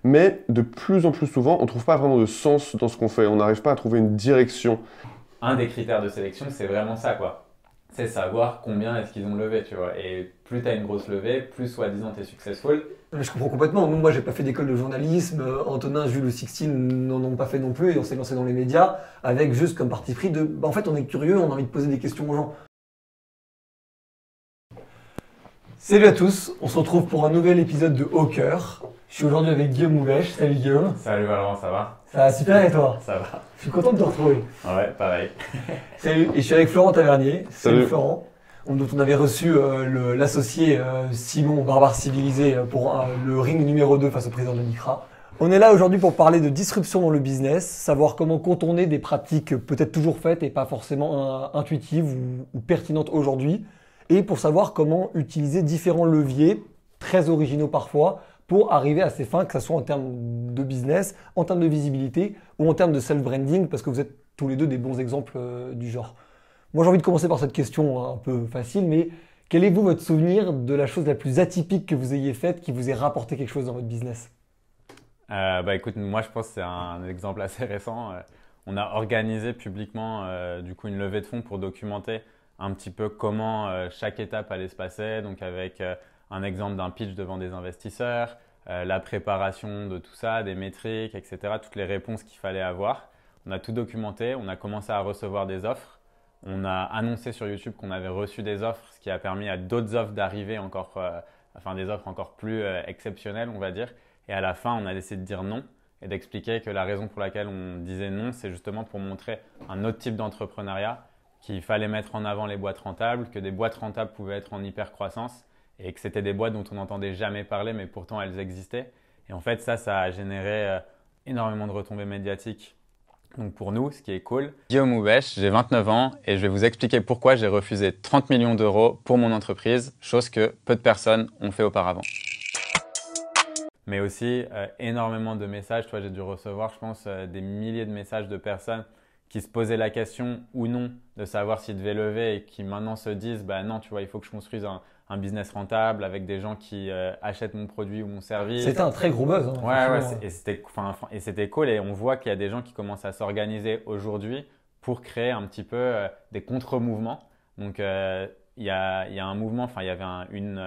Mais de plus en plus souvent, on ne trouve pas vraiment de sens dans ce qu'on fait. On n'arrive pas à trouver une direction. Un des critères de sélection, c'est vraiment ça, quoi. C'est savoir combien est-ce qu'ils ont levé, tu vois. Et plus tu as une grosse levée, plus soi-disant tu es successful. Je comprends complètement. Moi, j'ai pas fait d'école de journalisme. Antonin, Jules ou Sixtine n'en ont pas fait non plus. Et on s'est lancé dans les médias avec juste comme parti pris de. En fait, on est curieux, on a envie de poser des questions aux gens. Salut à tous, on se retrouve pour un nouvel épisode de Au Cœur. Je suis aujourd'hui avec Guillaume Moubèche. Salut Guillaume. Salut Valorant, ça va? Ça va super et toi? Ça va. Je suis content de te retrouver. Ouais, pareil. Salut, et je suis avec Florent Tavernier. Salut. Florent. Dont on avait reçu l'associé Simon Barbare Civilisé pour le ring numéro 2 face au président de l'ICRA. On est là aujourd'hui pour parler de disruption dans le business, savoir comment contourner des pratiques peut-être toujours faites et pas forcément intuitives ou pertinentes aujourd'hui, et pour savoir comment utiliser différents leviers, très originaux parfois, pour arriver à ses fins, que ce soit en termes de business, en termes de visibilité ou en termes de self-branding, parce que vous êtes tous les deux des bons exemples du genre. Moi, j'ai envie de commencer par cette question un peu facile, mais quel est votre souvenir de la chose la plus atypique que vous ayez faite, qui vous ait rapporté quelque chose dans votre business? Écoute, moi je pense que c'est un exemple assez récent. On a organisé publiquement du coup une levée de fonds pour documenter un petit peu comment chaque étape allait se passer, donc avec un exemple d'un pitch devant des investisseurs, la préparation de tout ça, des métriques, etc., toutes les réponses qu'il fallait avoir. On a tout documenté, on a commencé à recevoir des offres. On a annoncé sur YouTube qu'on avait reçu des offres, ce qui a permis à d'autres offres d'arriver encore, enfin des offres encore plus exceptionnelles, on va dire. Et à la fin, on a décidé de dire non et d'expliquer que la raison pour laquelle on disait non, c'est justement pour montrer un autre type d'entrepreneuriat, qu'il fallait mettre en avant les boîtes rentables, que des boîtes rentables pouvaient être en hyper croissance et que c'était des boîtes dont on n'entendait jamais parler, mais pourtant elles existaient. Et en fait, ça a généré énormément de retombées médiatiques. Donc pour nous, ce qui est cool, Guillaume Moubèche, j'ai 29 ans et je vais vous expliquer pourquoi j'ai refusé 30 millions d'euros pour mon entreprise, chose que peu de personnes ont fait auparavant. Mais aussi énormément de messages, toi j'ai dû recevoir je pense des milliers de messages de personnes qui se posaient la question ou non de savoir s'ils devaient lever et qui maintenant se disent bah non tu vois il faut que je construise un business rentable avec des gens qui achètent mon produit ou mon service. C'était un très gros buzz. Hein, Ouais, et c'était cool et on voit qu'il y a des gens qui commencent à s'organiser aujourd'hui pour créer un petit peu des contre-mouvements. Donc il y a un mouvement, enfin il y avait une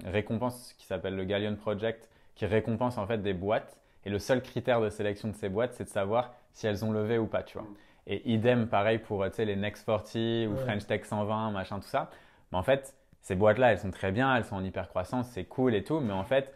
récompense qui s'appelle le Galleon Project qui récompense en fait des boîtes et le seul critère de sélection de ces boîtes c'est de savoir si elles ont levé ou pas, tu vois. Et idem pareil pour les Next 40 ou French Tech 120, machin tout ça. Mais en fait ces boîtes-là elles sont très bien, elles sont en hyper croissance, c'est cool et tout, mais en fait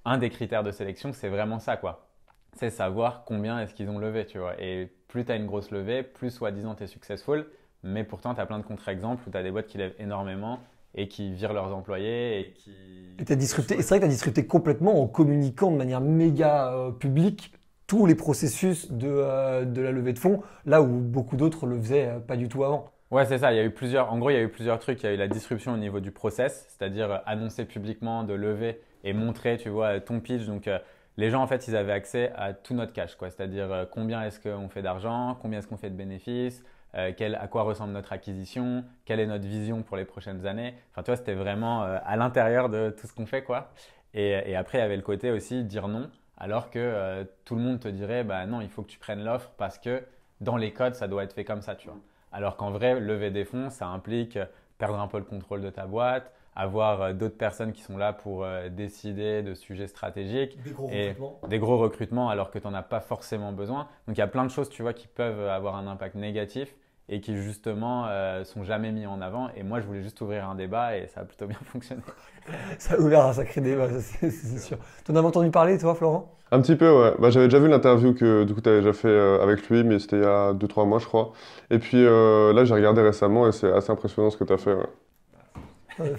un des critères de sélection, c'est vraiment ça, quoi. C'est savoir combien est-ce qu'ils ont levé, tu vois. Et plus tu as une grosse levée, plus soi-disant tu es successful, mais pourtant tu as plein de contre-exemples où tu as des boîtes qui lèvent énormément et qui virent leurs employés et qui… Et t'as disrupté, et c'est vrai que tu as disrupté complètement en communiquant de manière méga publique tous les processus de la levée de fonds, là où beaucoup d'autres le faisaient pas du tout avant. Ouais, c'est ça. Il y a eu plusieurs, en gros, il y a eu plusieurs trucs. Il y a eu la disruption au niveau du process, c'est-à-dire annoncer publiquement de lever et montrer, tu vois, ton pitch. Donc, les gens, en fait, ils avaient accès à tout notre cash, quoi. C'est-à-dire combien est-ce qu'on fait d'argent, combien est-ce qu'on fait de bénéfices, à quoi ressemble notre acquisition, quelle est notre vision pour les prochaines années. Enfin, tu vois, c'était vraiment à l'intérieur de tout ce qu'on fait, quoi. Et après, il y avait le côté aussi dire non, alors que tout le monde te dirait, bah non, il faut que tu prennes l'offre parce que dans les codes, ça doit être fait comme ça, tu vois. Alors qu'en vrai, lever des fonds, ça implique perdre un peu le contrôle de ta boîte, avoir d'autres personnes qui sont là pour décider de sujets stratégiques Des gros et recrutements. des gros recrutements alors que tu n'en as pas forcément besoin. Donc il y a plein de choses, tu vois, qui peuvent avoir un impact négatif et qui justement sont jamais mis en avant. Et moi, je voulais juste ouvrir un débat et ça a plutôt bien fonctionné. Ça a ouvert un sacré débat, ça, c'est sûr. T'en avais entendu parler, toi, Florent? Un petit peu, ouais. Bah, j'avais déjà vu l'interview que du coup tu avais déjà fait avec lui, mais c'était il y a 2-3 mois, je crois. Et puis là, j'ai regardé récemment et c'est assez impressionnant ce que tu as fait, ouais.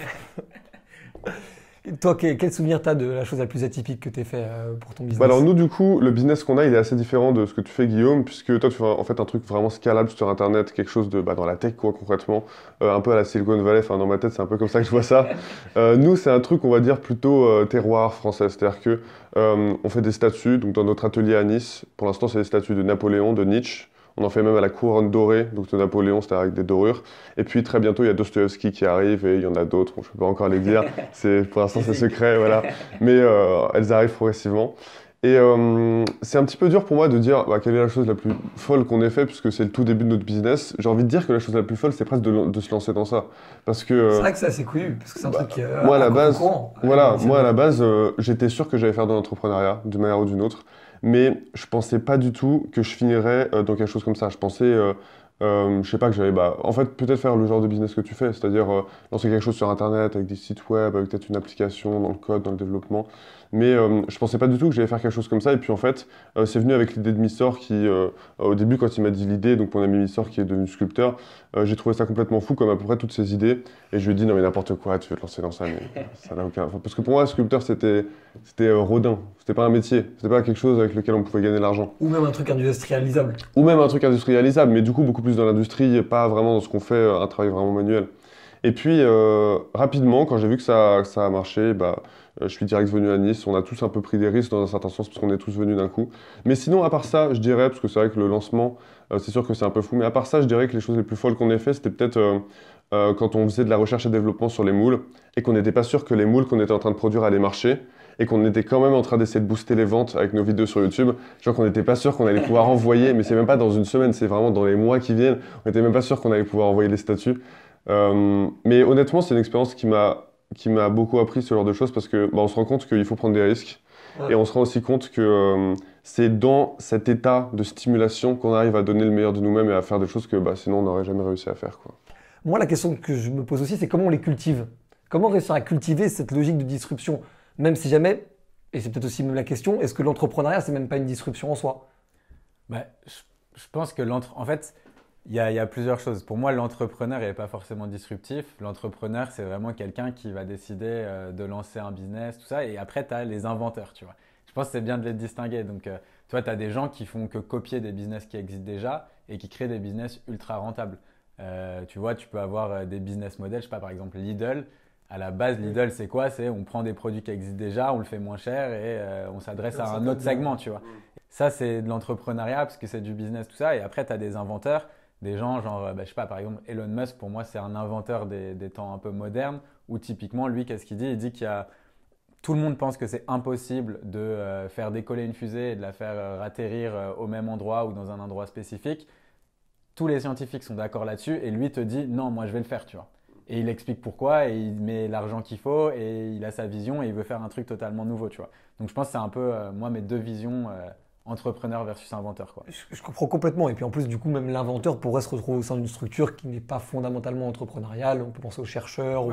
Et toi, quel souvenir t'as de la chose la plus atypique que t'aies fait pour ton Bah alors business? nous, du coup, le business qu'on a, il est assez différent de ce que tu fais, Guillaume, puisque toi, tu fais en fait un truc vraiment scalable sur Internet, quelque chose de dans la tech, quoi, concrètement, un peu à la Silicon Valley. Enfin, dans ma tête, c'est un peu comme ça que je vois ça. Nous, c'est un truc, on va dire, plutôt terroir français, c'est-à-dire que on fait des statues. Donc dans notre atelier à Nice, pour l'instant, c'est des statues de Napoléon, de Nietzsche. On en fait même à la couronne dorée, donc de Napoléon, c'était avec des dorures. Et puis très bientôt, il y a Dostoïevski qui arrive et il y en a d'autres, bon, je ne peux pas encore les dire. Pour l'instant, c'est secret, voilà. Mais elles arrivent progressivement. Et c'est un petit peu dur pour moi de dire quelle est la chose la plus folle qu'on ait fait, puisque c'est le tout début de notre business. J'ai envie de dire que la chose la plus folle, c'est presque de se lancer dans ça. Parce que C'est vrai que c'est assez connu, parce que c'est un truc moi, à la base, contre-courant. voilà, moi, à la base, j'étais sûr que j'allais faire de l'entrepreneuriat, d'une manière ou d'une autre. Mais je pensais pas du tout que je finirais dans quelque chose comme ça. Je pensais, je sais pas, que j'allais, en fait, peut-être faire le genre de business que tu fais, c'est-à-dire lancer quelque chose sur Internet, avec des sites web, avec peut-être une application, dans le code, dans le développement. Mais je pensais pas du tout que j'allais faire quelque chose comme ça. Et puis en fait, c'est venu avec l'idée de Missor qui, au début, quand il m'a dit l'idée, donc mon ami Missor qui est devenu sculpteur, j'ai trouvé ça complètement fou, comme à peu près toutes ses idées. Et je lui ai dit, non mais n'importe quoi, tu veux te lancer dans ça, mais ça n'a aucun... Enfin, parce que pour moi, sculpteur, c'était rodin. C'était pas un métier. C'était pas quelque chose avec lequel on pouvait gagner de l'argent. Ou même un truc industrialisable. Ou même un truc industrialisable, mais du coup, beaucoup plus dans l'industrie, pas vraiment dans ce qu'on fait, un travail vraiment manuel. Et puis, rapidement, quand j'ai vu que ça a marché, je suis direct venu à Nice. On a tous un peu pris des risques dans un certain sens, parce qu'on est tous venus d'un coup. Mais sinon, à part ça, je dirais, parce que c'est vrai que le lancement, c'est sûr que c'est un peu fou, mais à part ça, je dirais que les choses les plus folles qu'on ait fait, c'était peut-être quand on faisait de la recherche et développement sur les moules, et qu'on n'était pas sûr que les moules qu'on était en train de produire allaient marcher, et qu'on était quand même en train d'essayer de booster les ventes avec nos vidéos sur YouTube. Genre qu'on n'était pas sûr qu'on allait pouvoir envoyer, mais c'est même pas dans une semaine, c'est vraiment dans les mois qui viennent. On n'était même pas sûr qu'on allait pouvoir envoyer les statuts. Mais honnêtement, c'est une expérience qui m'a beaucoup appris ce genre de choses parce que on se rend compte qu'il faut prendre des risques. Ouais. Et on se rend aussi compte que c'est dans cet état de stimulation qu'on arrive à donner le meilleur de nous-mêmes et à faire des choses que sinon on n'aurait jamais réussi à faire, quoi. Moi, la question que je me pose aussi, c'est comment on les cultive? Comment réussir à cultiver cette logique de disruption? Même si jamais, et c'est peut-être aussi même la question, est-ce que l'entrepreneuriat, c'est même pas une disruption en soi? Je pense que en fait, il y a plusieurs choses. Pour moi, l'entrepreneur n'est pas forcément disruptif. L'entrepreneur, c'est vraiment quelqu'un qui va décider de lancer un business, tout ça. Et après, tu as les inventeurs, tu vois. Je pense que c'est bien de les distinguer. Donc, toi, tu as des gens qui font que copier des business qui existent déjà et qui créent des business ultra rentables. Tu vois, tu peux avoir des business models, je sais pas, par exemple Lidl. À la base, Lidl, c'est quoi? C'est on prend des produits qui existent déjà, on le fait moins cher et on s'adresse à un autre segment, tu vois. Ça, c'est de l'entrepreneuriat parce que c'est du business, tout ça. Et après, tu as des inventeurs, des gens genre, je sais pas, par exemple, Elon Musk, pour moi, c'est un inventeur des temps un peu modernes où typiquement, lui, qu'est-ce qu'il dit? Il dit qu'il y a... Tout le monde pense que c'est impossible de faire décoller une fusée et de la faire atterrir au même endroit ou dans un endroit spécifique. Tous les scientifiques sont d'accord là-dessus et lui te dit non, moi je vais le faire, tu vois. Et il explique pourquoi et il met l'argent qu'il faut et il a sa vision et il veut faire un truc totalement nouveau, tu vois. Donc je pense que c'est un peu, moi, mes deux visions, entrepreneur versus inventeur, quoi. Je comprends complètement. Et puis en plus, du coup, même l'inventeur pourrait se retrouver au sein d'une structure qui n'est pas fondamentalement entrepreneuriale. On peut penser aux chercheurs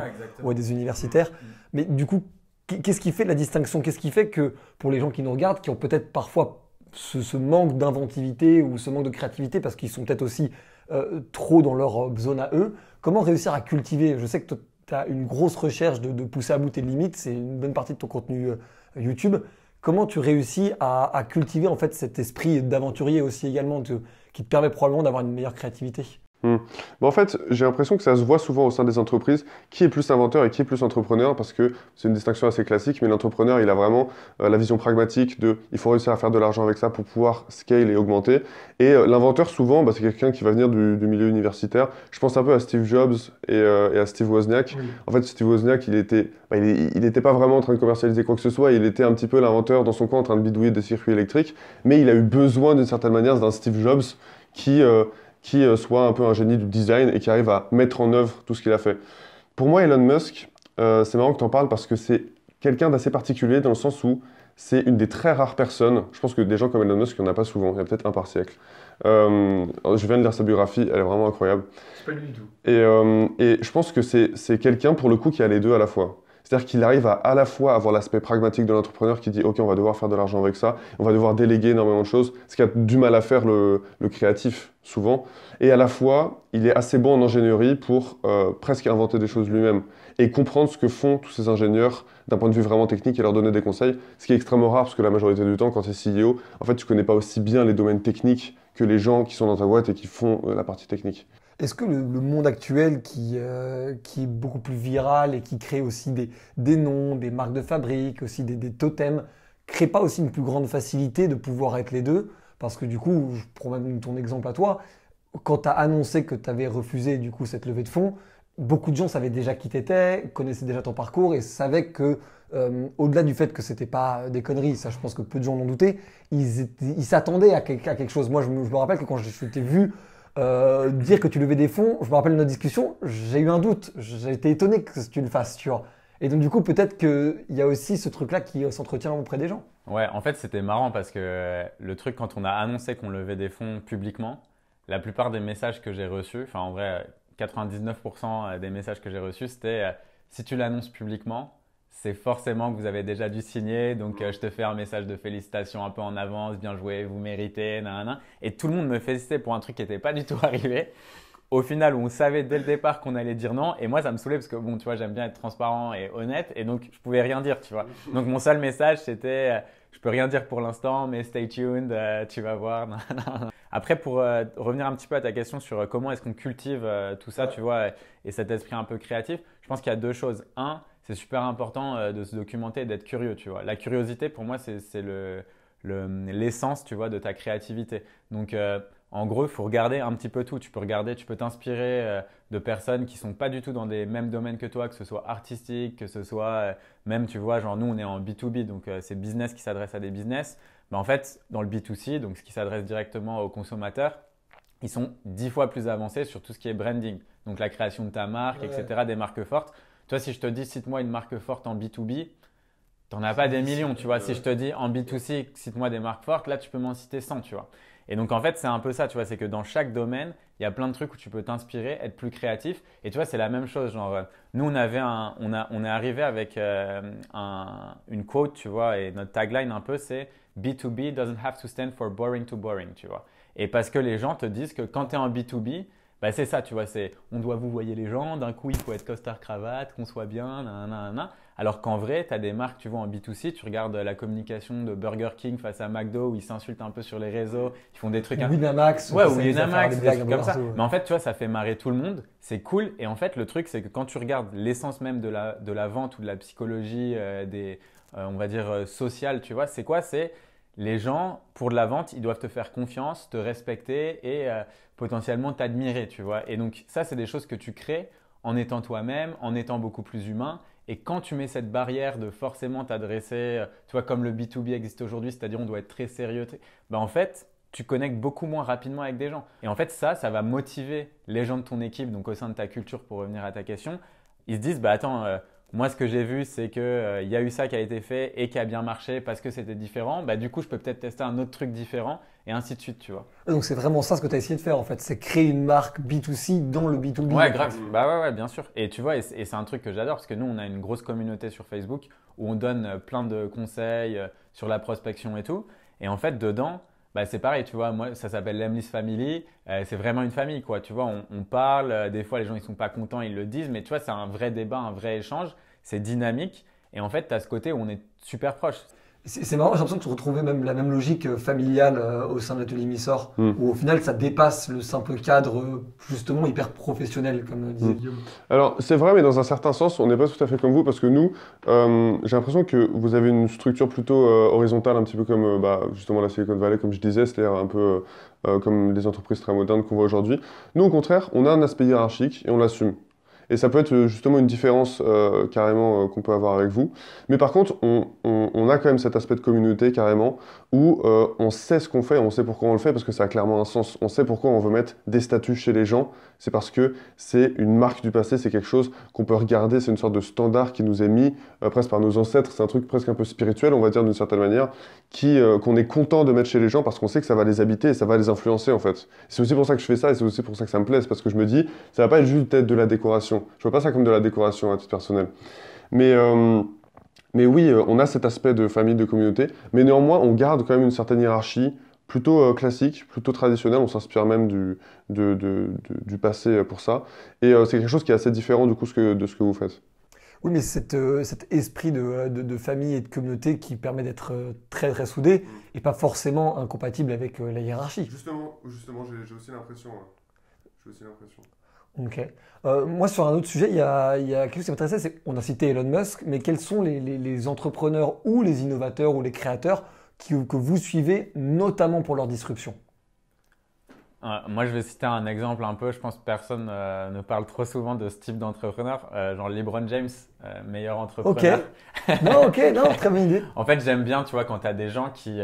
ou à des universitaires. Mais du coup, qu'est-ce qui fait la distinction? Qu'est-ce qui fait que pour les gens qui nous regardent, qui ont peut-être parfois ce manque d'inventivité ou ce manque de créativité parce qu'ils sont peut-être aussi trop dans leur zone à eux, comment réussir à cultiver? Je sais que tu as une grosse recherche de pousser à bout tes limites, c'est une bonne partie de ton contenu YouTube. Comment tu réussis à cultiver en fait cet esprit d'aventurier aussi également qui te permet probablement d'avoir une meilleure créativité? En fait, j'ai l'impression que ça se voit souvent au sein des entreprises, qui est plus inventeur et qui est plus entrepreneur, parce que c'est une distinction assez classique, mais l'entrepreneur, il a vraiment la vision pragmatique de il faut réussir à faire de l'argent avec ça pour pouvoir scale et augmenter. Et l'inventeur, souvent, c'est quelqu'un qui va venir du milieu universitaire. Je pense un peu à Steve Jobs et à Steve Wozniak. Oui. En fait, Steve Wozniak, il était pas vraiment en train de commercialiser quoi que ce soit, il était un petit peu l'inventeur dans son coin en train de bidouiller des circuits électriques, mais il a eu besoin d'une certaine manière d'un Steve Jobs qui soit un peu un génie du design et qui arrive à mettre en œuvre tout ce qu'il a fait. Pour moi, Elon Musk, c'est marrant que tu en parles parce que c'est quelqu'un d'assez particulier dans le sens où c'est une des très rares personnes, je pense que des gens comme Elon Musk, il n'y en a pas souvent, il y a peut-être un par siècle. Je viens de lire sa biographie, elle est vraiment incroyable. C'est pas lui du tout. Et je pense que c'est quelqu'un pour le coup qui a les deux à la fois. C'est-à-dire qu'il arrive à la fois avoir l'aspect pragmatique de l'entrepreneur qui dit ok, on va devoir faire de l'argent avec ça, on va devoir déléguer énormément de choses, ce qui a du mal à faire le créatif souvent. Et à la fois, il est assez bon en ingénierie pour presque inventer des choses lui-même et comprendre ce que font tous ces ingénieurs d'un point de vue vraiment technique et leur donner des conseils, ce qui est extrêmement rare parce que la majorité du temps, quand tu es CEO, en fait, tu connais pas aussi bien les domaines techniques que les gens qui sont dans ta boîte et qui font la partie technique. Est-ce que le monde actuel qui est beaucoup plus viral et qui crée aussi des noms, des marques de fabrique, aussi des totems, crée pas aussi une plus grande facilité de pouvoir être les deux? Parce que du coup, je prends même ton exemple à toi, quand tu as annoncé que tu avais refusé du coup cette levée de fonds, beaucoup de gens savaient déjà qui t'étais, connaissaient déjà ton parcours et savaient que, au-delà du fait que c'était pas des conneries, ça je pense que peu de gens l'ont douté, ils s'attendaient à quelque chose. Moi, je me rappelle que quand je t'ai vu dire que tu levais des fonds, je me rappelle de notre discussion, j'ai eu un doute, j'ai été étonné que tu le fasses, tu vois. Et donc du coup, peut-être qu'il y a aussi ce truc-là qui s'entretient auprès des gens. Ouais, en fait, c'était marrant parce que le truc, quand on a annoncé qu'on levait des fonds publiquement, la plupart des messages que j'ai reçus, enfin en vrai, 99% des messages que j'ai reçus, c'était si tu l'annonces publiquement, c'est forcément que vous avez déjà dû signer, donc je te fais un message de félicitations un peu en avance, bien joué, vous méritez, nanana. Et tout le monde me félicitait pour un truc qui n'était pas du tout arrivé. Au final, on savait dès le départ qu'on allait dire non. Et moi, ça me saoulait parce que, bon, tu vois, j'aime bien être transparent et honnête. Et donc, je pouvais rien dire, tu vois. Donc, mon seul message, c'était, je peux rien dire pour l'instant, mais stay tuned, tu vas voir. Après, pour revenir un petit peu à ta question sur comment est-ce qu'on cultive tout ça, tu vois, et cet esprit un peu créatif, je pense qu'il y a deux choses. Un, c'est super important de se documenter et d'être curieux, tu vois. La curiosité, pour moi, c'est l'essence, tu vois, de ta créativité. Donc, en gros, il faut regarder un petit peu tout. Tu peux regarder, tu peux t'inspirer de personnes qui sont pas du tout dans les mêmes domaines que toi, que ce soit artistique, que ce soit même, tu vois, genre nous, on est en B2B, donc c'est business qui s'adresse à des business. Mais en fait, dans le B2C, donc ce qui s'adresse directement aux consommateurs, ils sont 10 fois plus avancés sur tout ce qui est branding. Donc la création de ta marque, etc., des marques fortes. Toi, si je te dis, cite-moi une marque forte en B2B, t'en as pas des millions, tu vois. Si je te dis en B2C, cite-moi des marques fortes, là, tu peux m'en citer 100, tu vois. Et donc, en fait, c'est un peu ça, tu vois. C'est que dans chaque domaine, il y a plein de trucs où tu peux t'inspirer, être plus créatif. Et tu vois, c'est la même chose. Genre, nous, on est arrivé avec une quote, tu vois, et notre tagline un peu, c'est B2B doesn't have to stand for boring to boring, tu vois. Et parce que les gens te disent que quand tu es en B2B, bah c'est ça, tu vois, c'est on doit vous voyer les gens, d'un coup il faut être costard cravate, qu'on soit bien, nanana. Alors qu'en vrai, tu as des marques, tu vois, en B2C, tu regardes la communication de Burger King face à McDo où ils s'insultent un peu sur les réseaux, ils font des trucs Ou Winamax, ouais, ou Winamax, des trucs comme ça. partout. Mais en fait, tu vois, ça fait marrer tout le monde, c'est cool. Et en fait, le truc, c'est que quand tu regardes l'essence même de la vente ou de la psychologie on va dire, sociale, tu vois, c'est quoi? C'est les gens, pour de la vente, ils doivent te faire confiance, te respecter et potentiellement t'admirer, tu vois. Et donc, ça, c'est des choses que tu crées en étant toi-même, en étant beaucoup plus humain. Et quand tu mets cette barrière de forcément t'adresser, tu vois, comme le B2B existe aujourd'hui, c'est-à-dire on doit être très sérieux, ben en fait, tu connectes beaucoup moins rapidement avec des gens. Et en fait, ça va motiver les gens de ton équipe, donc au sein de ta culture, pour revenir à ta question. Ils se disent, bah attends, moi, ce que j'ai vu, c'est qu'il y a eu ça qui a été fait et qui a bien marché parce que c'était différent. Bah, du coup, je peux peut-être tester un autre truc différent et ainsi de suite, tu vois. Donc c'est vraiment ça ce que tu as essayé de faire en fait, c'est créer une marque B2C dans le B2B. Ouais, grave. Bah ouais, bien sûr. Et tu vois, et c'est un truc que j'adore parce que nous, on a une grosse communauté sur Facebook où on donne plein de conseils sur la prospection et tout. Et en fait, dedans, bah, c'est pareil, tu vois, moi, ça s'appelle l'Emlist Family. C'est vraiment une famille, quoi. Tu vois, on parle. Des fois, les gens, ils sont pas contents, ils le disent. Mais tu vois, c'est un vrai débat, un vrai échange. C'est dynamique. Et en fait, tu as ce côté où on est super proches. C'est marrant, j'ai l'impression que tu retrouves même la même logique familiale au sein de l'atelier Missor, où au final ça dépasse le simple cadre justement hyper professionnel, comme disait Guillaume. Alors, c'est vrai, mais dans un certain sens, on n'est pas tout à fait comme vous, parce que nous, j'ai l'impression que vous avez une structure plutôt horizontale, un petit peu comme justement la Silicon Valley, comme je disais, c'est-à-dire un peu comme les entreprises très modernes qu'on voit aujourd'hui. Nous, au contraire, on a un aspect hiérarchique et on l'assume. Et ça peut être justement une différence carrément qu'on peut avoir avec vous. Mais par contre, on a quand même cet aspect de communauté carrément où on sait ce qu'on fait, on sait pourquoi on le fait parce que ça a clairement un sens. On sait pourquoi on veut mettre des statuts chez les gens. C'est parce que c'est une marque du passé, c'est quelque chose qu'on peut regarder, c'est une sorte de standard qui nous est mis presque par nos ancêtres. C'est un truc presque un peu spirituel, on va dire d'une certaine manière, qu'on est content de mettre chez les gens parce qu'on sait que ça va les habiter et ça va les influencer en fait. C'est aussi pour ça que je fais ça et c'est aussi pour ça que ça me plaît, c'est parce que je me dis, ça va pas être juste être de la décoration. Je vois pas ça comme de la décoration à titre personnel. Mais oui, on a cet aspect de famille, de communauté, mais néanmoins, on garde quand même une certaine hiérarchie plutôt classique, plutôt traditionnelle. On s'inspire même du passé pour ça. Et c'est quelque chose qui est assez différent du coup de ce que vous faites. Oui, mais cet esprit de famille et de communauté qui permet d'être très très soudé et pas forcément incompatible avec la hiérarchie. Justement, j'ai aussi l'impression. J'ai aussi l'impression. Ok. Moi, sur un autre sujet, il y a quelque chose qui m'intéressait, c'est on a cité Elon Musk, mais quels sont les entrepreneurs ou les innovateurs ou les créateurs que vous suivez, notamment pour leur disruption? Moi, je vais citer un exemple un peu. Je pense que personne ne parle trop souvent de ce type d'entrepreneur. Genre LeBron James, meilleur Ok. entrepreneur. Non, ok, non, très bonne idée. En fait, j'aime bien, tu vois, quand tu as des gens qui.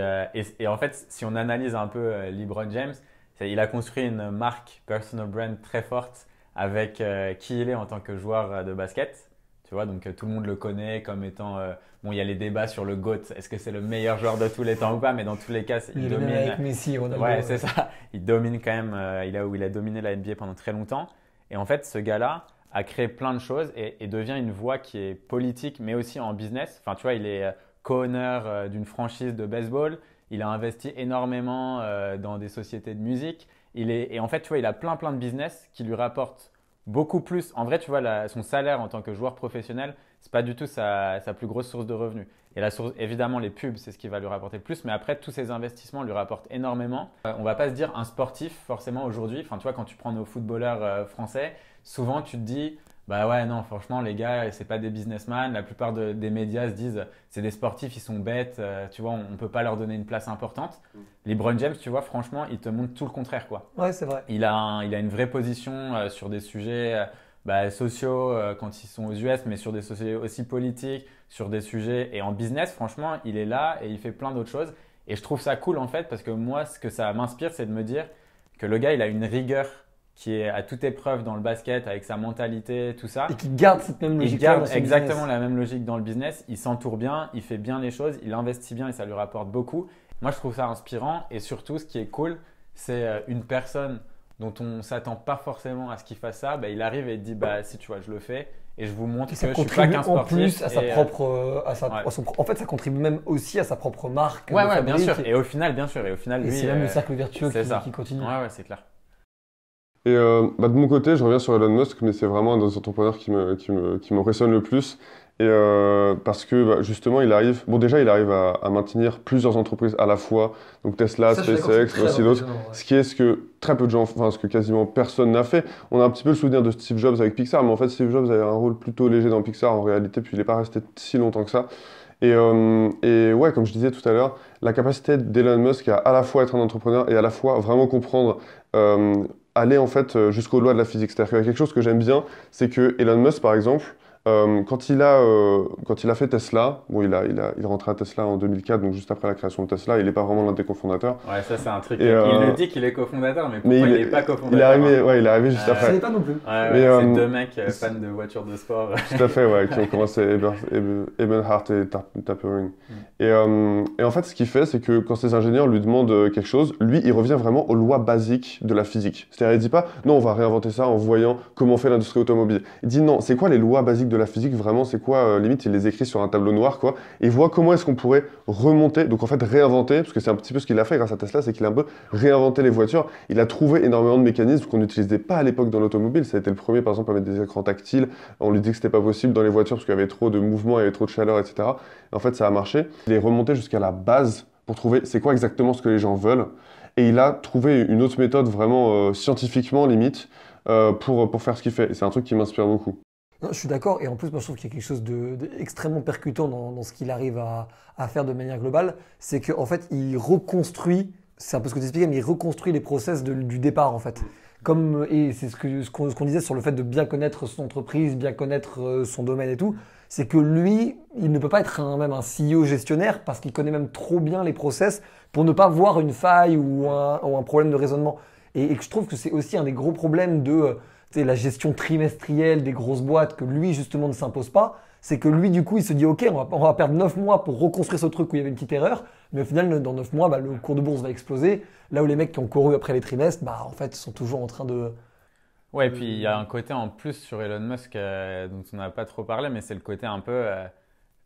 Et en fait, si on analyse un peu LeBron James, il a construit une marque personal brand très forte avec qui il est en tant que joueur de basket. Tu vois, donc tout le monde le connaît comme étant. Bon, il y a les débats sur le GOAT. Est-ce que c'est le meilleur joueur de tous les temps ou pas? Mais dans tous les cas, Il il est même domine. avec Messi, Ronaldo. Ouais, c'est ça. Il domine quand même. Il a dominé la NBA pendant très longtemps. Et en fait, ce gars-là a créé plein de choses et devient une voix qui est politique, mais aussi en business. Enfin, tu vois, il est co-owner d'une franchise de baseball. Il a investi énormément dans des sociétés de musique. Et en fait, tu vois, il a plein de business qui lui rapportent beaucoup plus. En vrai, tu vois, son salaire en tant que joueur professionnel, c'est pas du tout sa plus grosse source de revenus. Et la source, évidemment, les pubs, c'est ce qui va lui rapporter le plus. Mais après, tous ces investissements lui rapportent énormément. On va pas se dire un sportif, forcément, aujourd'hui. Enfin, tu vois, quand tu prends nos footballeurs français, souvent, tu te dis, bah ouais, non, franchement, les gars, c'est pas des businessmen. La plupart des médias se disent, c'est des sportifs, ils sont bêtes. Tu vois, on peut pas leur donner une place importante. LeBron James, tu vois, franchement, il te montre tout le contraire, quoi. Ouais, c'est vrai. Il a une vraie position sur des sujets sociaux quand ils sont aux US, mais sur des sujets aussi politiques, sur des sujets et en business, franchement, il est là et il fait plein d'autres choses. Et je trouve ça cool en fait parce que moi, ce que ça m'inspire, c'est de me dire que le gars, il a une rigueur qui est à toute épreuve dans le basket avec sa mentalité, tout ça. Et qui garde cette même Il logique. garde exactement la même logique dans le business. Il s'entoure bien, il fait bien les choses, il investit bien et ça lui rapporte beaucoup. Moi, je trouve ça inspirant et surtout, ce qui est cool, c'est une personne dont on ne s'attend pas forcément à ce qu'il fasse ça. Bah, il arrive et il dit bah, si tu vois, je le fais et je vous montre que je ne suis pas qu'un sportif. En plus à sa propre. Ouais. En fait, ça contribue même aussi à sa propre marque. Ouais, bien sûr. Et au final, bien sûr. Et lui, c'est même le cercle vertueux qui continue. Ouais, c'est clair. Et de mon côté, je reviens sur Elon Musk, mais c'est vraiment un des entrepreneurs qui m'impressionne le plus. Et parce que justement, il arrive à maintenir plusieurs entreprises à la fois, donc Tesla, SpaceX, aussi d'autres. Ouais. Ce que très peu de gens, enfin ce que quasiment personne n'a fait. On a un petit peu le souvenir de Steve Jobs avec Pixar, mais en fait Steve Jobs avait un rôle plutôt léger dans Pixar en réalité, puis il n'est pas resté si longtemps que ça. Et ouais, comme je disais tout à l'heure, la capacité d'Elon Musk à la fois être un entrepreneur et à la fois vraiment comprendre aller en fait jusqu'aux lois de la physique. C'est-à-dire qu'il y a quelque chose que j'aime bien, c'est que Elon Musk par exemple, quand il a fait Tesla, bon, il est rentré à Tesla en 2004, donc juste après la création de Tesla, il n'est pas vraiment l'un des cofondateurs. Ouais, ça c'est un truc. Il le dit qu'il est cofondateur, mais pourquoi il n'est pas cofondateur? Il est arrivé juste après. Je ne savais pas non plus. C'est deux mecs fans de voitures de sport. Tout à fait, ouais, qui ont commencé Ebenhardt et Tappering. Et en fait, ce qu'il fait, c'est que quand ses ingénieurs lui demandent quelque chose, lui, il revient vraiment aux lois basiques de la physique. C'est-à-dire, il dit pas, non, on va réinventer ça en voyant comment fait l'industrie automobile. Il dit, non, c'est quoi les lois basiques de la physique, vraiment, c'est quoi, limite, il les écrit sur un tableau noir, quoi, et il voit comment est-ce qu'on pourrait remonter, donc en fait, réinventer, parce que c'est un petit peu ce qu'il a fait grâce à Tesla, c'est qu'il a un peu réinventé les voitures. Il a trouvé énormément de mécanismes qu'on n'utilisait pas à l'époque dans l'automobile. Ça a été le premier, par exemple, à mettre des écrans tactiles. On lui dit que c'était pas possible dans les voitures parce qu'il y avait trop de mouvement, il y avait trop de chaleur, etc. Et en fait, ça a marché. Il est remonté jusqu'à la base pour trouver c'est quoi exactement ce que les gens veulent. Et il a trouvé une autre méthode vraiment scientifiquement limite pour faire ce qu'il fait. Et c'est un truc qui m'inspire beaucoup. Non, je suis d'accord, et en plus, moi je trouve qu'il y a quelque chose d'extrêmement percutant dans ce qu'il arrive à faire de manière globale, c'est qu'en fait, il reconstruit, c'est un peu ce que tu expliquais, mais il reconstruit les process du départ en fait. Et c'est ce qu'on disait sur le fait de bien connaître son entreprise, bien connaître son domaine et tout, c'est que lui, il ne peut pas être même un CEO gestionnaire parce qu'il connaît même trop bien les process pour ne pas voir une faille ou un problème de raisonnement. Et je trouve que c'est aussi un des gros problèmes de la gestion trimestrielle des grosses boîtes que lui justement ne s'impose pas, c'est que lui du coup il se dit ok on va perdre 9 mois pour reconstruire ce truc où il y avait une petite erreur, mais au final dans 9 mois le cours de bourse va exploser, là où les mecs qui ont couru après les trimestres en fait sont toujours en train de... Ouais, et puis il y a un côté en plus sur Elon Musk dont on n'a pas trop parlé, mais c'est le côté un peu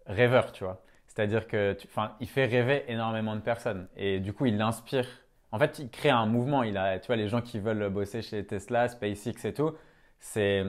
rêveur, tu vois. C'est-à-dire que il fait rêver énormément de personnes et du coup il inspire. En fait, il crée un mouvement. Tu vois, les gens qui veulent bosser chez Tesla, SpaceX et tout, c'est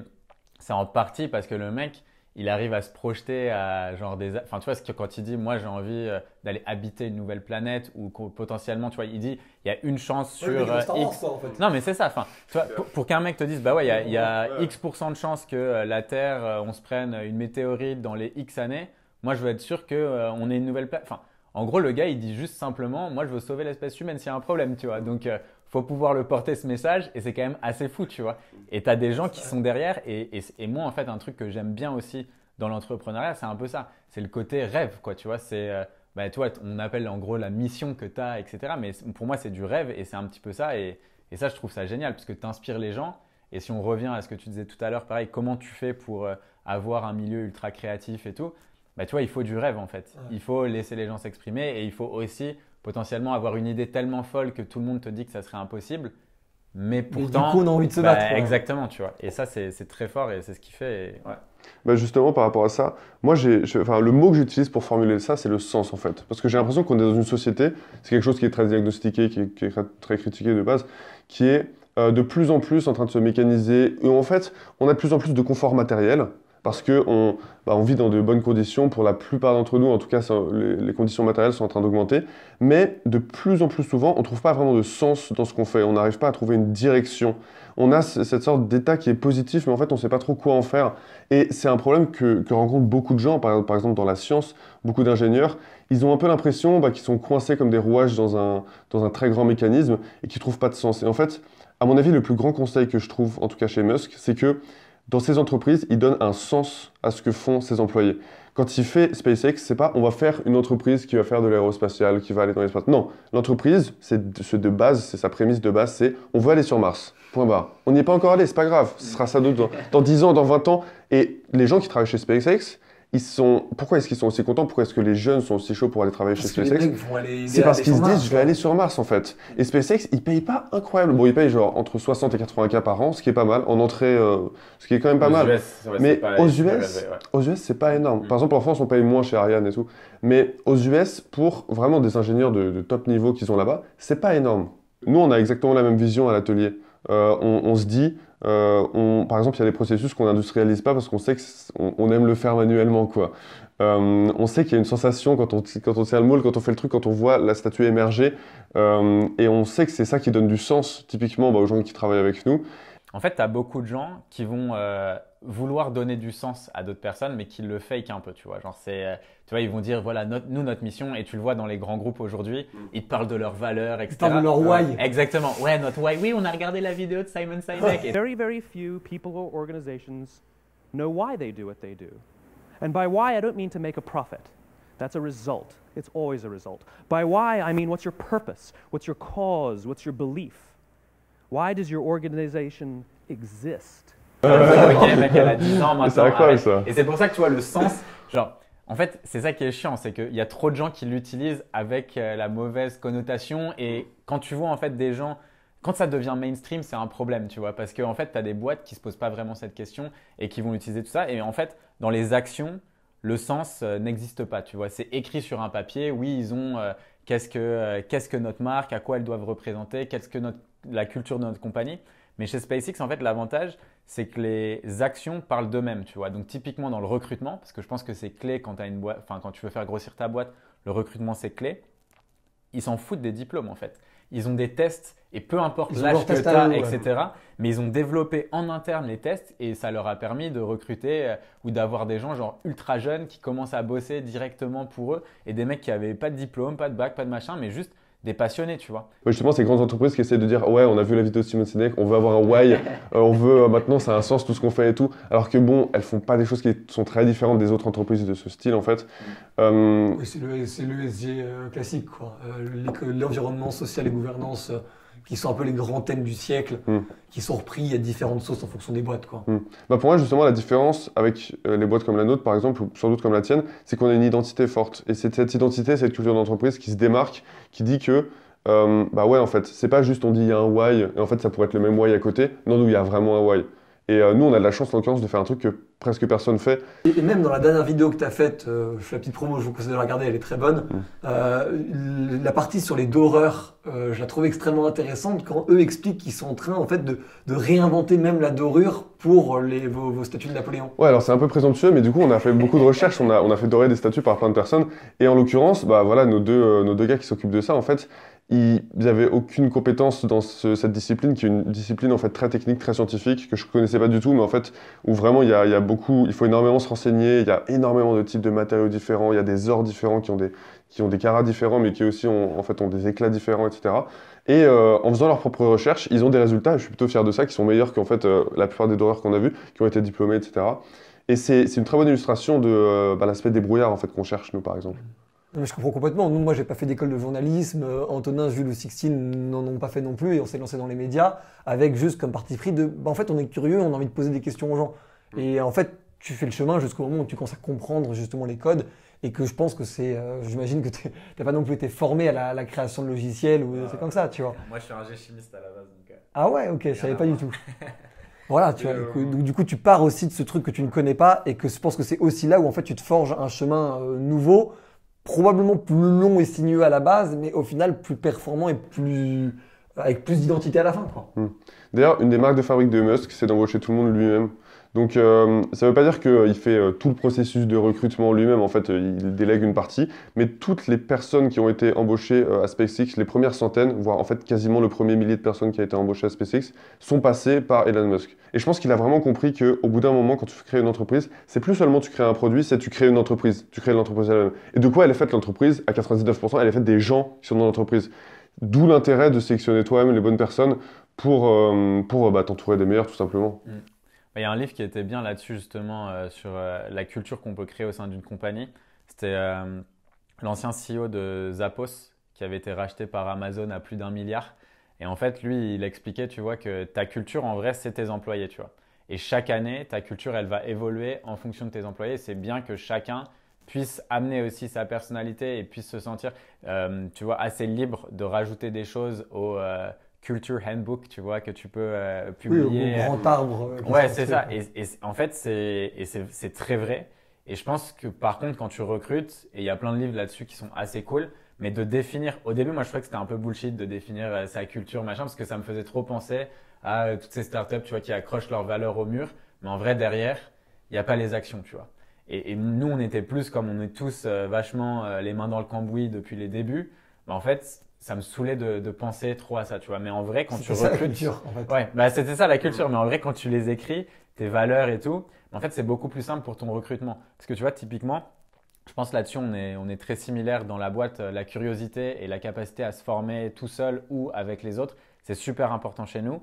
en partie parce que le mec, il arrive à se projeter à genre enfin, tu vois, quand il dit, moi, j'ai envie d'aller habiter une nouvelle planète ou potentiellement, tu vois, il dit, il y a une chance sur X. En fait. Non, mais c'est ça. Enfin, tu vois, pour qu'un mec te dise, bah ouais, il y a X% de chance que la Terre, on se prenne une météorite dans les X années. Moi, je veux être sûr qu'on ait une nouvelle planète. Enfin, En gros, le gars, il dit juste simplement, moi, je veux sauver l'espèce humaine s'il y a un problème, tu vois. Donc, faut pouvoir le porter ce message et c'est quand même assez fou, tu vois. Et tu as des gens qui sont derrière et moi, en fait, un truc que j'aime bien aussi dans l'entrepreneuriat, c'est un peu ça. C'est le côté rêve, quoi, tu vois. C'est, bah, tu vois, on appelle en gros la mission que tu as, etc. Mais pour moi, c'est du rêve et c'est un petit peu ça. Et ça, je trouve ça génial parce que tu inspires les gens. Et si on revient à ce que tu disais tout à l'heure, pareil, comment tu fais pour avoir un milieu ultra créatif et tout, bah, tu vois, il faut du rêve en fait. Ouais. Il faut laisser les gens s'exprimer et il faut aussi potentiellement avoir une idée tellement folle que tout le monde te dit que ça serait impossible. Mais pourtant, du coup, on a envie de se bah, battre. exactement, tu vois. Et ça, c'est très fort et c'est ce qui fait. Ouais. Bah justement, par rapport à ça, moi, enfin, le mot que j'utilise pour formuler ça, c'est le sens, en fait. Parce que j'ai l'impression qu'on est dans une société, c'est quelque chose qui est très diagnostiqué, qui est très critiqué de base, qui est de plus en plus en train de se mécaniser. Et en fait, on a de plus en plus de confort matériel, parce qu'on on vit dans de bonnes conditions. Pour la plupart d'entre nous, en tout cas, les conditions matérielles sont en train d'augmenter. Mais de plus en plus souvent, on ne trouve pas vraiment de sens dans ce qu'on fait. On n'arrive pas à trouver une direction. On a cette sorte d'état qui est positif, mais en fait, on ne sait pas trop quoi en faire. Et c'est un problème que rencontrent beaucoup de gens, par exemple dans la science, beaucoup d'ingénieurs. Ils ont un peu l'impression qu'ils sont coincés comme des rouages dans un très grand mécanisme et qui ne trouvent pas de sens. Et en fait, à mon avis, le plus grand conseil que je trouve, en tout cas chez Musk, c'est que dans ces entreprises, il donne un sens à ce que font ses employés. Quand il fait SpaceX, c'est pas on va faire une entreprise qui va faire de l'aérospatiale, qui va aller dans l'espace. Non, l'entreprise, c'est de base, c'est sa prémisse de base, c'est on veut aller sur Mars. Point barre. On n'y est pas encore allé, c'est pas grave. Ce sera ça dans 10 ans, dans 20 ans. Et les gens qui travaillent chez SpaceX, pourquoi est-ce qu'ils sont aussi contents? Pourquoi est-ce que les jeunes sont aussi chauds pour aller travailler chez SpaceX? C'est parce qu'ils se disent, je vais aller sur Mars en fait. Et SpaceX, ils payent pas incroyable. Bon, ils payent genre entre 60 et 80K par an, ce qui est pas mal. En entrée, ce qui est quand même pas mal. Mais aux US, c'est pas énorme. Par exemple, en France, on paye moins chez Ariane et tout. Mais aux US, pour vraiment des ingénieurs de top niveau qu'ils ont là-bas, c'est pas énorme. Nous, on a exactement la même vision à l'atelier. On se dit, par exemple, il y a des processus qu'on n'industrialise pas parce qu'on sait qu'on aime le faire manuellement, quoi. On sait qu'il y a une sensation quand on tient le moule, quand on fait le truc, quand on voit la statue émerger, et on sait que c'est ça qui donne du sens, typiquement aux gens qui travaillent avec nous. En fait, tu as beaucoup de gens qui vont vouloir donner du sens à d'autres personnes, mais qui le fake un peu, tu vois. Genre, tu vois, ils vont dire, voilà, notre mission, et tu le vois dans les grands groupes aujourd'hui, ils te parlent de leurs valeurs, etc. Ils parlent de leur why. Exactement. Ouais, notre why. Oui, on a regardé la vidéo de Simon Sinek. Et Very, very few people or organizations know why they do what they do. And by why, I don't mean to make a profit. That's a result. It's always a result. By why, I mean what's your purpose? What's your cause? What's your belief? Why does your organization exist? ok, mec, elle a 10 ans maintenant. C'est incroyable ça. Et c'est pour ça que tu vois le sens. Genre, en fait, c'est ça qui est chiant, c'est qu'il y a trop de gens qui l'utilisent avec la mauvaise connotation. Et quand tu vois en fait des gens, quand ça devient mainstream, c'est un problème, tu vois, parce qu'en fait, tu as des boîtes qui se posent pas vraiment cette question et qui vont utiliser tout ça. Et en fait, dans les actions, le sens n'existe pas, tu vois. C'est écrit sur un papier. Oui, ils ont qu'est-ce que notre marque, à quoi elles doivent représenter, qu'est-ce que la culture de notre compagnie. Mais chez SpaceX, en fait, l'avantage, c'est que les actions parlent d'eux-mêmes, tu vois. Donc, typiquement dans le recrutement, parce que je pense que c'est clé quand tu as une boîte, enfin, quand tu veux faire grossir ta boîte, le recrutement, c'est clé. Ils s'en foutent des diplômes, en fait. Ils ont des tests et peu importe l'âge que tu as, etc. Mais ils ont développé en interne les tests et ça leur a permis de recruter ou d'avoir des gens genre ultra jeunes qui commencent à bosser directement pour eux et des mecs qui n'avaient pas de diplôme, pas de bac, pas de machin, mais juste des passionnés, tu vois. Ouais, justement, ces grandes entreprises qui essaient de dire ouais, on a vu la vidéo de Simon Sinek, on veut avoir un why, on veut maintenant ça a un sens tout ce qu'on fait et tout. Alors que bon, elles font pas des choses qui sont très différentes des autres entreprises de ce style en fait. Oui, c'est le ESG classique quoi. L'environnement social et gouvernance qui sont un peu les grands thèmes du siècle, qui sont repris à différentes sauces en fonction des boîtes quoi. Bah pour moi justement la différence avec les boîtes comme la nôtre par exemple ou sans doute comme la tienne, c'est qu'on a une identité forte et c'est cette identité, cette culture d'entreprise qui se démarque, qui dit que bah ouais en fait c'est pas juste on dit il y a un why et en fait ça pourrait être le même why à côté, non nous il y a vraiment un why. Et nous on a de la chance en l'occurrence de faire un truc que presque personne fait. Et même dans la dernière vidéo que tu as faite, je fais la petite promo, je vous conseille de la regarder, elle est très bonne. La partie sur les doreurs, je la trouve extrêmement intéressante quand eux expliquent qu'ils sont en train en fait, de réinventer même la dorure pour vos statues de Napoléon. Ouais, alors c'est un peu présomptueux, mais du coup on a fait beaucoup de recherches, on a fait dorer des statues par plein de personnes. Et en l'occurrence, bah voilà, nos deux gars qui s'occupent de ça, en fait, ils n'avaient aucune compétence dans cette discipline, qui est une discipline en fait très technique, très scientifique, que je connaissais pas du tout, mais en fait où vraiment il y a beaucoup, il faut énormément se renseigner, il y a énormément de types de matériaux différents, il y a des ors différents qui ont qui ont des caras différents, mais qui aussi ont, en fait, ont des éclats différents, etc. Et en faisant leurs propres recherches, ils ont des résultats, et je suis plutôt fier de ça, qui sont meilleurs qu'en fait la plupart des donneurs qu'on a vus, qui ont été diplômés, etc. Et c'est une très bonne illustration de l'aspect débrouillard en fait, qu'on cherche, nous, par exemple. Non, mais je comprends complètement. Nous, moi, j'ai pas fait d'école de journalisme. Antonin, Jules ou Sixtine n'en ont pas fait non plus. Et on s'est lancé dans les médias avec juste comme parti pris de. En fait, on est curieux, on a envie de poser des questions aux gens. Et en fait, tu fais le chemin jusqu'au moment où tu commences à comprendre justement les codes. Et que je pense que c'est. J'imagine que tu n'as pas non plus été formé à la création de logiciels ou des trucs comme ça, tu vois. Moi, je suis ingé chimiste à la base. Donc, Ah ouais, ok, je savais pas du tout. Voilà, tu vois. Donc, du coup, tu pars aussi de ce truc que tu ne connais pas et que je pense que c'est aussi là où en fait tu te forges un chemin nouveau. Probablement plus long et sinueux à la base, mais au final plus performant et avec plus d'identité à la fin, quoi. D'ailleurs, une des marques de fabrique de Musk, c'est d'embaucher tout le monde lui-même. Donc, ça ne veut pas dire qu'il fait tout le processus de recrutement lui-même, en fait, il délègue une partie, mais toutes les personnes qui ont été embauchées à SpaceX, les premières centaines, voire en fait quasiment le premier millier de personnes qui a été embauché à SpaceX, sont passées par Elon Musk. Et je pense qu'il a vraiment compris qu'au bout d'un moment, quand tu crées une entreprise, c'est plus seulement tu crées un produit, c'est tu crées une entreprise, tu crées l'entreprise elle-même. Et de quoi elle est faite l'entreprise? À 99%, elle est faite des gens qui sont dans l'entreprise. D'où l'intérêt de sélectionner toi-même les bonnes personnes pour t'entourer des meilleurs, tout simplement. Il y a un livre qui était bien là-dessus, justement, sur la culture qu'on peut créer au sein d'une compagnie. C'était l'ancien CEO de Zappos, qui avait été racheté par Amazon à plus d'1 milliard. Et en fait, lui, il expliquait, tu vois, que ta culture, en vrai, c'est tes employés, tu vois. Et chaque année, ta culture, elle va évoluer en fonction de tes employés. C'est bien que chacun puisse amener aussi sa personnalité et puisse se sentir, tu vois, assez libre de rajouter des choses au Culture Handbook, tu vois, que tu peux publier. Oui, au grand arbre. Ouais, c'est ça. Et en fait, c'est très vrai. Et je pense que par contre, quand tu recrutes, et il y a plein de livres là-dessus qui sont assez cool, mais de définir, au début, moi je trouvais que c'était un peu bullshit de définir sa culture, machin, parce que ça me faisait trop penser à toutes ces startups, tu vois, qui accrochent leurs valeurs au mur. Mais en vrai, derrière, il n'y a pas les actions, tu vois. Et nous, on était plus comme on est tous vachement les mains dans le cambouis depuis les débuts. Mais en fait, ça me saoulait de penser trop à ça, tu vois. Mais en vrai, quand tu recrutes… C'est ça la culture, en fait. Ouais, bah c'était ça la culture. Mais en vrai, quand tu les écris, tes valeurs et tout, en fait, c'est beaucoup plus simple pour ton recrutement. Parce que tu vois, typiquement, je pense là-dessus, on est très similaires dans la boîte. La curiosité et la capacité à se former tout seul ou avec les autres, c'est super important chez nous.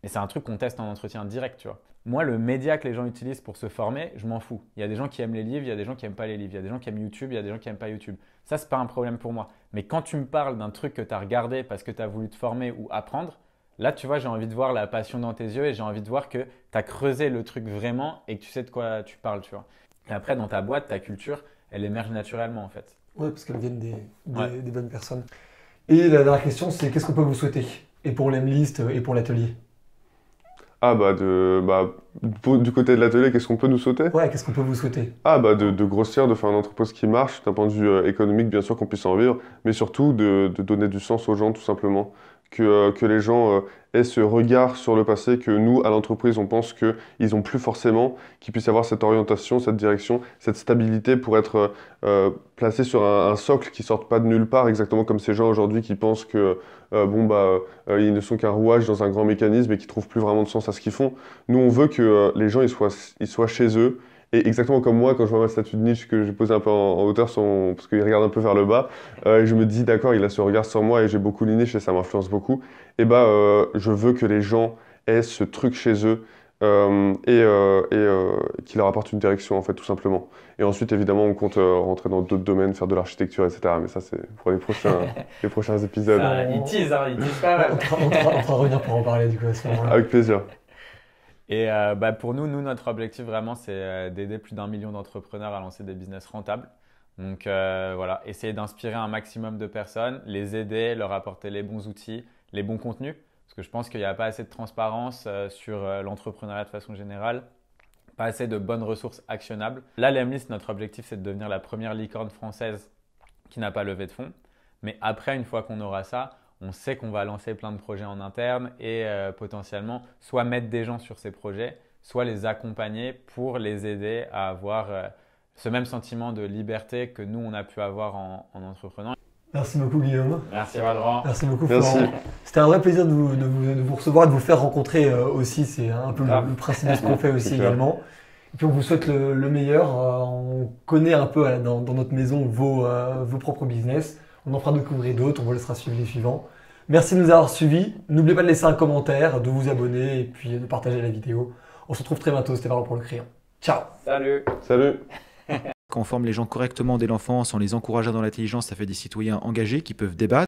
Et c'est un truc qu'on teste en entretien direct, tu vois. Moi, le média que les gens utilisent pour se former, je m'en fous. Il y a des gens qui aiment les livres, il y a des gens qui n'aiment pas les livres, il y a des gens qui aiment YouTube, il y a des gens qui n'aiment pas YouTube. Ça, c'est pas un problème pour moi. Mais quand tu me parles d'un truc que tu as regardé parce que tu as voulu te former ou apprendre, là, tu vois, j'ai envie de voir la passion dans tes yeux et j'ai envie de voir que tu as creusé le truc vraiment et que tu sais de quoi tu parles, tu vois. Et après, dans ta boîte, ta culture, elle émerge naturellement, en fait. Oui, parce qu'elles viennent des bonnes personnes. Et la dernière question, c'est qu'est-ce qu'on peut vous souhaiter? Et pour l'Emlist et pour l'atelier? Ah du côté de l'atelier, qu'est-ce qu'on peut nous souhaiter? Ouais, qu'est-ce qu'on peut vous souhaiter? Ah de grossir, de faire une entreprise qui marche, d'un point de vue économique, bien sûr qu'on puisse en vivre, mais surtout de donner du sens aux gens, tout simplement. Que les gens aient ce regard sur le passé, que nous, à l'entreprise, on pense qu'ils n'ont plus forcément, qu'ils puissent avoir cette orientation, cette direction, cette stabilité pour être placés sur un socle qui ne sorte pas de nulle part, exactement comme ces gens aujourd'hui qui pensent que ils ne sont qu'un rouage dans un grand mécanisme et qui ne trouvent plus vraiment de sens à ce qu'ils font. Nous, on veut que les gens ils soient chez eux. Et exactement comme moi, quand je vois ma statue de Nietzsche que j'ai posée un peu en hauteur parce qu'il regarde un peu vers le bas, je me dis d'accord, il a ce regard sur moi et j'ai beaucoup lu Nietzsche et ça m'influence beaucoup. Et je veux que les gens aient ce truc chez eux qui leur apporte une direction en fait, tout simplement. Et ensuite, évidemment, on compte rentrer dans d'autres domaines, faire de l'architecture, etc. Mais ça, c'est pour les prochains épisodes. Il tease pas mal. On va revenir pour en parler du coup à ce moment-là. Avec plaisir. Et pour nous, notre objectif vraiment, c'est d'aider plus d'1 million d'entrepreneurs à lancer des business rentables. Donc voilà, essayer d'inspirer un maximum de personnes, les aider, leur apporter les bons outils, les bons contenus. Parce que je pense qu'il n'y a pas assez de transparence sur l'entrepreneuriat de façon générale, pas assez de bonnes ressources actionnables. Là, l'Emlist, notre objectif, c'est de devenir la première licorne française qui n'a pas levé de fonds. Mais après, une fois qu'on aura ça, on sait qu'on va lancer plein de projets en interne et potentiellement soit mettre des gens sur ces projets, soit les accompagner pour les aider à avoir ce même sentiment de liberté que nous, on a pu avoir en entreprenant. Merci beaucoup Guillaume. Merci Valorant. Merci beaucoup Florent. C'était un vrai plaisir de vous recevoir et de vous faire rencontrer aussi. C'est un peu le principe de ce qu'on fait aussi également. Et puis on vous souhaite le meilleur. On connaît un peu dans notre maison vos propres business. On en fera découvrir d'autres, on vous laissera suivre les suivants. Merci de nous avoir suivis. N'oubliez pas de laisser un commentaire, de vous abonner et puis de partager la vidéo. On se retrouve très bientôt, c'était Varro pour le crayon. Ciao. Salut. Salut. Quand on forme les gens correctement dès l'enfance, en les encourageant dans l'intelligence, ça fait des citoyens engagés qui peuvent débattre.